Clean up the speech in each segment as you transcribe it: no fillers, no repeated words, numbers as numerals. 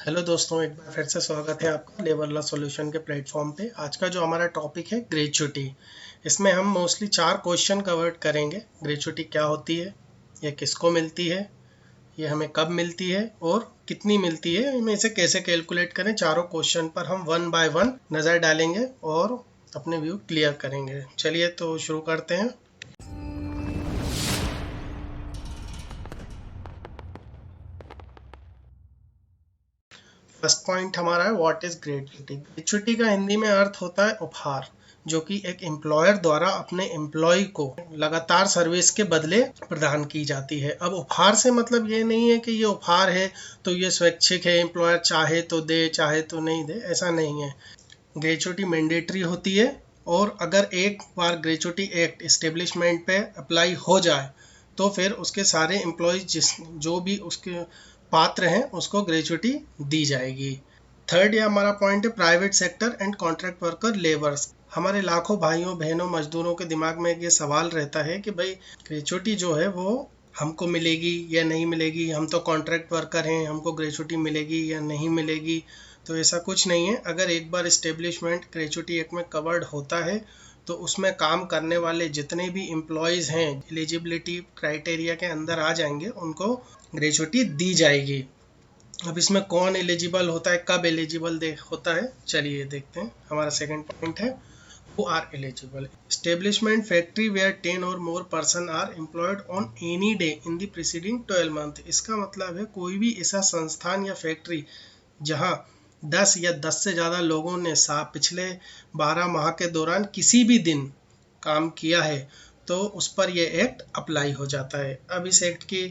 Hello दोस्तों, एक बार फिर से स्वागत है आपका लेवरला सॉल्यूशन के प्लेटफॉर्म पे। आज का जो हमारा टॉपिक है ग्रेच्युटी, इसमें हम मोस्टली 4 क्वेश्चन कवर करेंगे। ग्रेच्युटी क्या होती है, ये किसको मिलती है, ये हमें कब मिलती है और कितनी मिलती है, इनमें इसे कैसे कैलकुलेट करें। चारों क्वेश्चन पर हम वन बाय वन नज़र डालेंगे और अपने व्यू क्लियर करेंगे। चलिए तो शुरू करते हैं। फर्स्ट पॉइंट हमारा है व्हाट इज ग्रेच्युटी। ग्रेच्युटी का हिंदी में अर्थ होता है उपहार, जो कि एक एम्प्लॉयर द्वारा अपने एम्प्लॉय को लगातार सर्विस के बदले प्रदान की जाती है। अब उपहार से मतलब ये नहीं है कि ये उपहार है तो ये स्वैच्छिक है, एम्प्लॉयर चाहे तो दे चाहे तो नहीं दे, ऐसा नहीं है। ग्रेच्युटी मैंडेटरी होती है और अगर एक बार ग्रेच्युटी एक्ट इस्टेब्लिशमेंट पे अप्लाई हो जाए तो फिर उसके सारे एम्प्लॉयज जो भी उसके पात्र हैं उसको ग्रेच्युटी दी जाएगी। थर्ड ये हमारा पॉइंट है private sector and contract worker labours. हमारे लाखों भाइयों बहनों मजदूरों के दिमाग में ये सवाल रहता है कि भाई ग्रेच्युटी जो है वो हमको मिलेगी या नहीं मिलेगी, हम तो कॉन्ट्रैक्ट वर्कर हैं, हमको ग्रेच्युटी मिलेगी या नहीं मिलेगी। तो ऐसा कुछ नहीं है। अगर एक बार इस्टेब्लिशमेंट ग्रेच्युटी एक्ट में कवर्ड होता है तो उसमें काम करने वाले जितने भी एम्प्लॉयज़ हैं एलिजिबिलिटी क्राइटेरिया के अंदर आ जाएंगे, उनको ग्रेच्युटी दी जाएगी। अब इसमें कौन एलिजिबल होता है, कब एलिजिबल होता है, चलिए देखते हैं। हमारा सेकंड पॉइंट है who are eligible. Establishment factory where 10 or more person are employed on any day in the preceding 12 month. इसका मतलब है कोई भी ऐसा संस्थान या फैक्ट्री जहां 10 या 10 से ज़्यादा लोगों ने पिछले 12 माह के दौरान किसी भी दिन काम किया है तो उस पर यह एक्ट अप्लाई हो जाता है। अब इस एक्ट की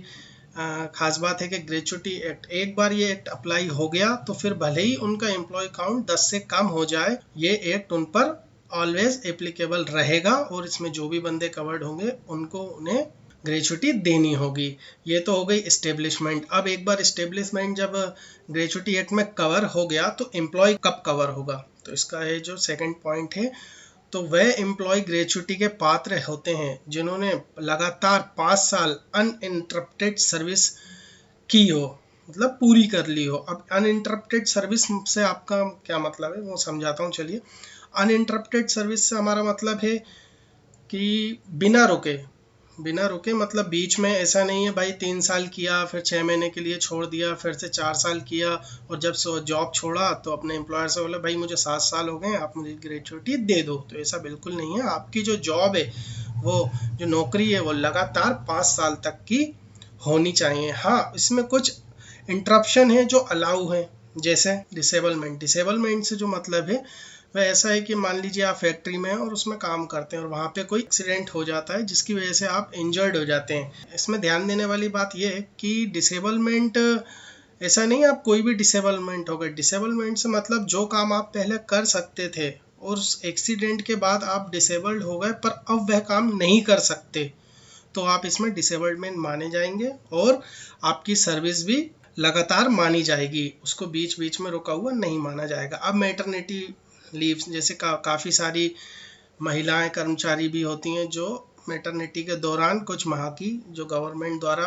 खास बात है कि ग्रेच्युटी एक्ट, एक बार ये एक्ट अप्लाई हो गया तो फिर भले ही उनका एम्प्लॉय काउंट 10 से कम हो जाए, ये एक्ट उन पर ऑलवेज एप्लीकेबल रहेगा और इसमें जो भी बंदे कवर्ड होंगे उनको उन्हें ग्रेच्युटी देनी होगी। ये तो हो गई इस्टेब्लिशमेंट। अब एक बार इस्टेब्लिशमेंट जब ग्रेच्युटी एक्ट में कवर हो गया तो एम्प्लॉय कब कवर होगा, तो इसका है जो सेकंड पॉइंट है, तो वह एम्प्लॉय ग्रेच्युटी के पात्र होते हैं जिन्होंने लगातार 5 साल अनइंटरप्टेड सर्विस की हो, मतलब पूरी कर ली हो। अब अनइंटरप्टेड सर्विस से आपका क्या मतलब है वो समझाता हूँ। चलिए, अनइंटरप्टेड सर्विस से हमारा मतलब है कि बिना रुके मतलब बीच में ऐसा नहीं है भाई 3 साल किया फिर 6 महीने के लिए छोड़ दिया, फिर से 4 साल किया और जब जॉब छोड़ा तो अपने एम्प्लॉयर से बोला भाई मुझे 7 साल हो गए, आप मुझे ग्रेच्युटी दे दो। तो ऐसा बिल्कुल नहीं है। आपकी जो जॉब है, वो जो नौकरी है, वो लगातार 5 साल तक की होनी चाहिए। हाँ, इसमें कुछ इंटरप्शन है जो अलाउ है, जैसे डिसेबलमेंट से जो मतलब है वह ऐसा है कि मान लीजिए आप फैक्ट्री में हैं और उसमें काम करते हैं और वहाँ पे कोई एक्सीडेंट हो जाता है जिसकी वजह से आप इंजर्ड हो जाते हैं। इसमें ध्यान देने वाली बात यह है कि डिसेबलमेंट ऐसा नहीं आप कोई भी डिसेबलमेंट हो गए। डिसेबलमेंट से मतलब जो काम आप पहले कर सकते थे और उस एक्सीडेंट के बाद आप डिसेबल्ड हो गए पर अब वह काम नहीं कर सकते, तो आप इसमें डिसेबलमेंट माने जाएंगे और आपकी सर्विस भी लगातार मानी जाएगी, उसको बीच बीच में रुका हुआ नहीं माना जाएगा। अब मैटरनिटी लीव्स जैसे काफ़ी सारी महिलाएं कर्मचारी भी होती हैं जो मैटरनिटी के दौरान कुछ माह की जो गवर्नमेंट द्वारा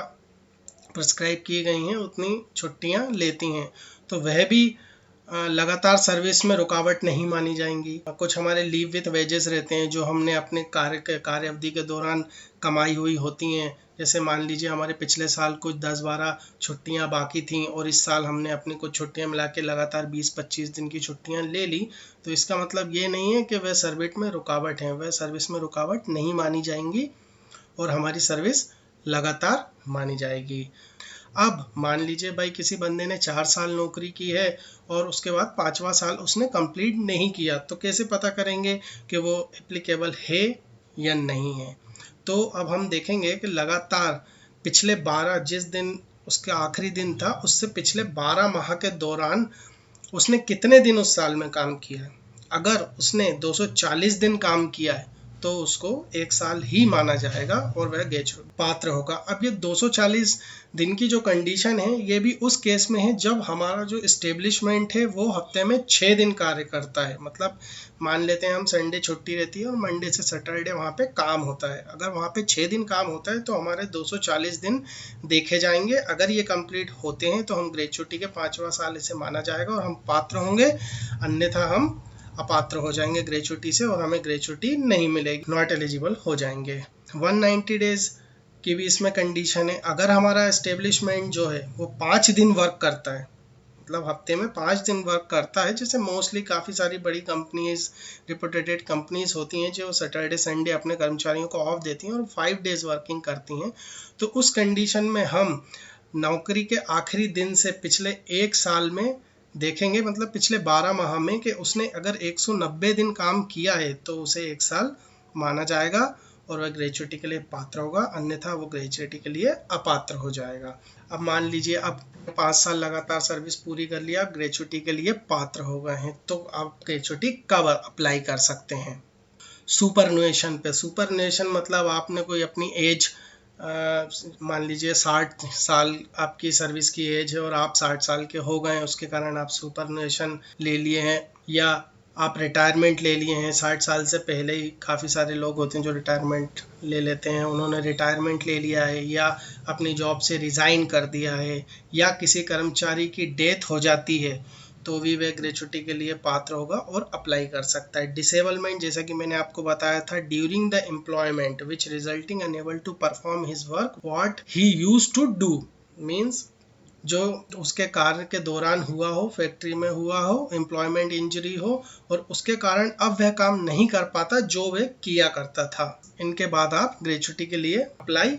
प्रिस्क्राइब की गई हैं उतनी छुट्टियां लेती हैं, तो वह भी लगातार सर्विस में रुकावट नहीं मानी जाएंगी। कुछ हमारे लीव विथ वेजेस रहते हैं जो हमने अपने कार्य अवधि के दौरान कमाई हुई होती हैं। जैसे मान लीजिए हमारे पिछले साल कुछ 10-12 छुट्टियां बाकी थीं और इस साल हमने अपनी कुछ छुट्टियां मिला के लगातार 20-25 दिन की छुट्टियां ले ली, तो इसका मतलब ये नहीं है कि वह सर्विस में रुकावट है, वह सर्विस में रुकावट नहीं मानी जाएंगी और हमारी सर्विस लगातार मानी जाएगी। अब मान लीजिए भाई किसी बंदे ने 4 साल नौकरी की है और उसके बाद 5वां साल उसने कंप्लीट नहीं किया, तो कैसे पता करेंगे कि वो एप्लीकेबल है या नहीं है। तो अब हम देखेंगे कि लगातार पिछले 12 जिस दिन उसका आखिरी दिन था उससे पिछले 12 माह के दौरान उसने कितने दिन उस साल में काम किया है। अगर उसने 240 दिन काम किया है तो उसको 1 साल ही माना जाएगा और वह ग्रेचुटी पात्र होगा। अब ये 240 दिन की जो कंडीशन है ये भी उस केस में है जब हमारा जो इस्टेब्लिशमेंट है वो हफ्ते में 6 दिन कार्य करता है। मतलब मान लेते हैं हम संडे छुट्टी रहती है और मंडे से सैटरडे वहाँ पे काम होता है। अगर वहाँ पे 6 दिन काम होता है तो हमारे 240 दिन देखे जाएंगे। अगर ये कंप्लीट होते हैं तो हम ग्रेचुटी के 5वां साल इसे माना जाएगा और हम पात्र होंगे, अन्यथा हम अपात्र हो जाएंगे ग्रेचुटी से और हमें ग्रेचुटी नहीं मिलेगी, नॉट एलिजिबल हो जाएंगे। 190 डेज की भी इसमें कंडीशन है। अगर हमारा एस्टेब्लिशमेंट जो है वो 5 दिन वर्क करता है, मतलब हफ्ते में 5 दिन वर्क करता है, जैसे मोस्टली काफ़ी सारी बड़ी कंपनीज, रिप्यूटेड कंपनीज होती हैं जो सैटरडे संडे अपने कर्मचारियों को ऑफ देती हैं और 5 डेज वर्किंग करती हैं, तो उस कंडीशन में हम नौकरी के आखिरी दिन से पिछले 1 साल में देखेंगे, मतलब पिछले 12 माह में, कि उसने अगर 190 दिन काम किया है तो उसे 1 साल माना जाएगा और वह ग्रेचुटी के लिए पात्र होगा, अन्यथा वो ग्रेचुटी के लिए अपात्र हो जाएगा। अब मान लीजिए अब 5 साल लगातार सर्विस पूरी कर लिया, ग्रेचुटी के लिए पात्र हो गए हैं, तो आप ग्रेचुटी कब अप्लाई कर सकते हैं? सुपरन्युएशन पे। सुपरन्युएशन मतलब आपने कोई अपनी एज मान लीजिए 60 साल आपकी सर्विस की एज है और आप 60 साल के हो गए हैं, उसके कारण आप सुपरन्युएशन ले लिए हैं, या आप रिटायरमेंट ले लिए हैं 60 साल से पहले ही। काफ़ी सारे लोग होते हैं जो रिटायरमेंट ले लेते हैं, उन्होंने रिटायरमेंट ले लिया है या अपनी जॉब से रिज़ाइन कर दिया है, या किसी कर्मचारी की डेथ हो जाती है तो भी वह ग्रेचुटी के लिए पात्र होगा और अप्लाई कर सकता है। डिसेबलमेंट, जैसा कि मैंने आपको बताया था, during the employment which resulting unable to perform his work what he used to do, means जो उसके कार्य के दौरान हुआ हो, फैक्ट्री में हुआ हो, एम्प्लॉयमेंट इंजरी हो और उसके कारण अब वह काम नहीं कर पाता जो वह किया करता था। इनके बाद आप ग्रेचुटी के लिए अप्लाई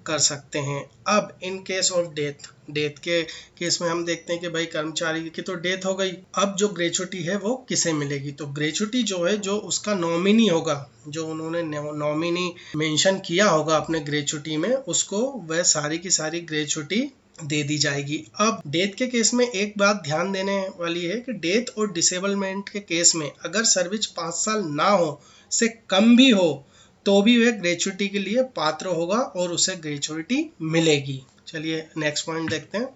कर सकते हैं। अब इन केस ऑफ डेथ के केस में हम देखते हैं कि भाई कर्मचारी की तो डेथ हो गई, अब जो ग्रेचुटी है वो किसे मिलेगी? तो ग्रेचुटी जो है, जो उसका नॉमिनी होगा, जो उन्होंने नॉमिनी मेंशन किया होगा अपने ग्रेचुटी में, उसको वह सारी की सारी ग्रेचुटी दे दी जाएगी। अब डेथ के केस में एक बात ध्यान देने वाली है कि डेथ और डिसेबलमेंट के केस में अगर सर्विस 5 साल ना हो से कम भी हो तो भी वह ग्रेचुटी के लिए पात्र होगा और उसे ग्रेचुटी मिलेगी। चलिए नेक्स्ट पॉइंट देखते हैं,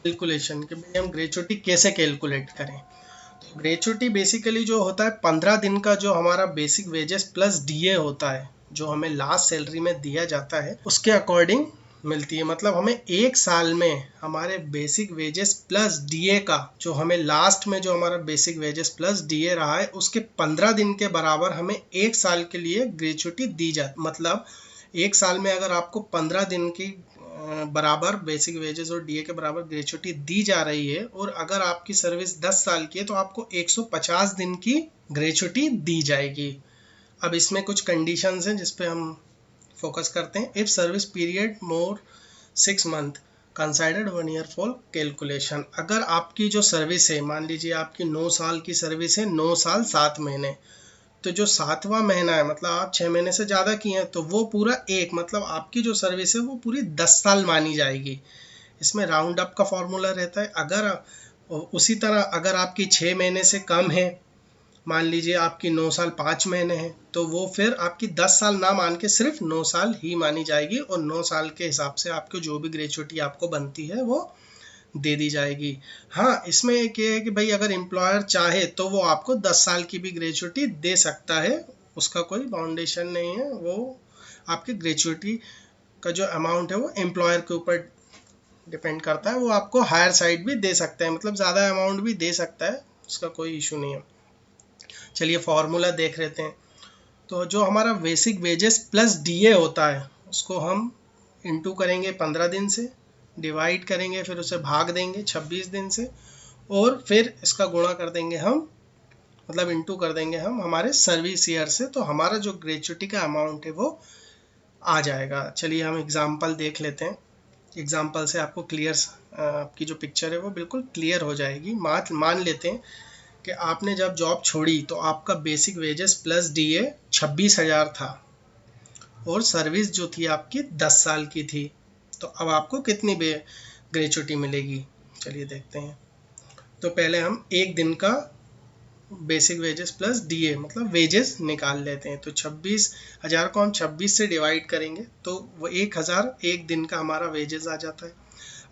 कैलकुलेशन, कि भाई हम ग्रेचुटी कैसे कैलकुलेट करें। तो ग्रेचुटी बेसिकली जो होता है 15 दिन का जो हमारा बेसिक वेजेस प्लस डीए होता है, जो हमें लास्ट सैलरी में दिया जाता है, उसके अकॉर्डिंग मिलती है। मतलब हमें 1 साल में हमारे बेसिक वेजेस प्लस डीए का, जो हमें लास्ट में जो हमारा बेसिक वेजेस प्लस डीए रहा है, उसके 15 दिन के बराबर हमें 1 साल के लिए ग्रेचुटी दी जाती। मतलब 1 साल में अगर आपको 15 दिन की बराबर बेसिक वेजेस और डीए के बराबर ग्रेचुटी दी जा रही है और अगर आपकी सर्विस 10 साल की है तो आपको 150 दिन की ग्रेचुटी दी जाएगी। अब इसमें कुछ कंडीशंस हैं जिस पे हम फोकस करते हैं। If service period more 6 month considered 1 year for calculation. अगर आपकी जो सर्विस है, मान लीजिए आपकी 9 साल की सर्विस है, 9 साल 7 महीने, तो जो 7वां महीना है, मतलब आप 6 महीने से ज़्यादा की हैं, तो वो पूरा एक, मतलब आपकी जो सर्विस है वो पूरी 10 साल मानी जाएगी। इसमें राउंड अप का फॉर्मूला रहता है। अगर उसी तरह अगर आपकी 6 महीने से कम है, मान लीजिए आपकी 9 साल 5 महीने हैं, तो वो फिर आपकी 10 साल ना मान के सिर्फ 9 साल ही मानी जाएगी और 9 साल के हिसाब से आपको जो भी ग्रेचुटी आपको बनती है वो दे दी जाएगी। हाँ, इसमें एक ये है कि भाई अगर एम्प्लॉयर चाहे तो वो आपको 10 साल की भी ग्रेचुटी दे सकता है, उसका कोई बाउंडेशन नहीं है। वो आपके ग्रेचुटी का जो अमाउंट है वो एम्प्लॉयर के ऊपर डिपेंड करता है, वो आपको हायर साइड भी दे सकता है, मतलब ज़्यादा अमाउंट भी दे सकता है, उसका कोई इशू नहीं है। चलिए फॉर्मूला देख लेते हैं। तो जो हमारा बेसिक वेजेस प्लस डीए होता है उसको हम इंटू करेंगे 15 दिन से, डिवाइड करेंगे, फिर उसे भाग देंगे 26 दिन से और फिर इसका गुणा कर देंगे हम, मतलब इंटू कर देंगे हम हमारे सर्विस ईयर से, तो हमारा जो ग्रेचुटी का अमाउंट है वो आ जाएगा। चलिए हम एग्जाम्पल देख लेते हैं। एग्जाम्पल से आपको क्लियर, आपकी जो पिक्चर है वो बिल्कुल क्लियर हो जाएगी। मान लेते हैं कि आपने जब जॉब छोड़ी तो आपका बेसिक वेजेस प्लस डीए 26,000 था और सर्विस जो थी आपकी 10 साल की थी, तो अब आपको कितनी ग्रेचुटी मिलेगी? चलिए देखते हैं। तो पहले हम एक दिन का बेसिक वेजेस प्लस डीए मतलब वेजेस निकाल लेते हैं। तो 26,000 को हम 26 से डिवाइड करेंगे तो वो 1,000 एक दिन का हमारा वेजेस आ जाता है।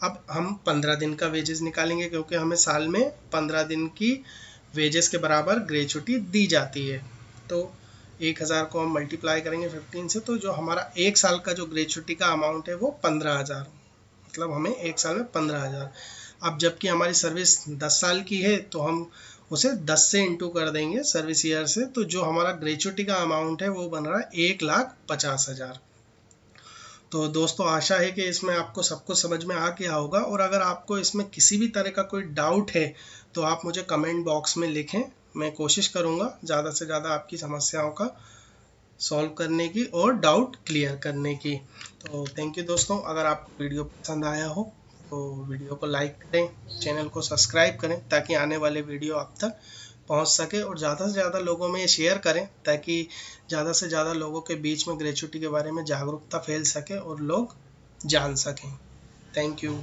अब हम 15 दिन का वेजेस निकालेंगे क्योंकि हमें साल में 15 दिन की वेजेस के बराबर ग्रेचुटी दी जाती है। तो 1,000 को हम मल्टीप्लाई करेंगे 15 से, तो जो हमारा एक साल का जो ग्रेचुटी का अमाउंट है वो 15,000, मतलब हमें एक साल में 15,000। अब जबकि हमारी सर्विस 10 साल की है तो हम उसे 10 से इंटू कर देंगे सर्विस ईयर से, तो जो हमारा ग्रेचुटी का अमाउंट है वो बन रहा है 1,50,000। तो दोस्तों आशा है कि इसमें आपको सब कुछ समझ में आ गया होगा, और अगर आपको इसमें किसी भी तरह का कोई डाउट है तो आप मुझे कमेंट बॉक्स में लिखें। मैं कोशिश करूँगा ज़्यादा से ज़्यादा आपकी समस्याओं का सॉल्व करने की और डाउट क्लियर करने की। तो थैंक यू दोस्तों, अगर आपको वीडियो पसंद आया हो तो वीडियो को लाइक करें, चैनल को सब्सक्राइब करें ताकि आने वाले वीडियो आप तक पहुंच सके, और ज़्यादा से ज़्यादा लोगों में ये शेयर करें ताकि ज़्यादा से ज़्यादा लोगों के बीच में ग्रेचुटी के बारे में जागरूकता फैल सके और लोग जान सकें। Thank you.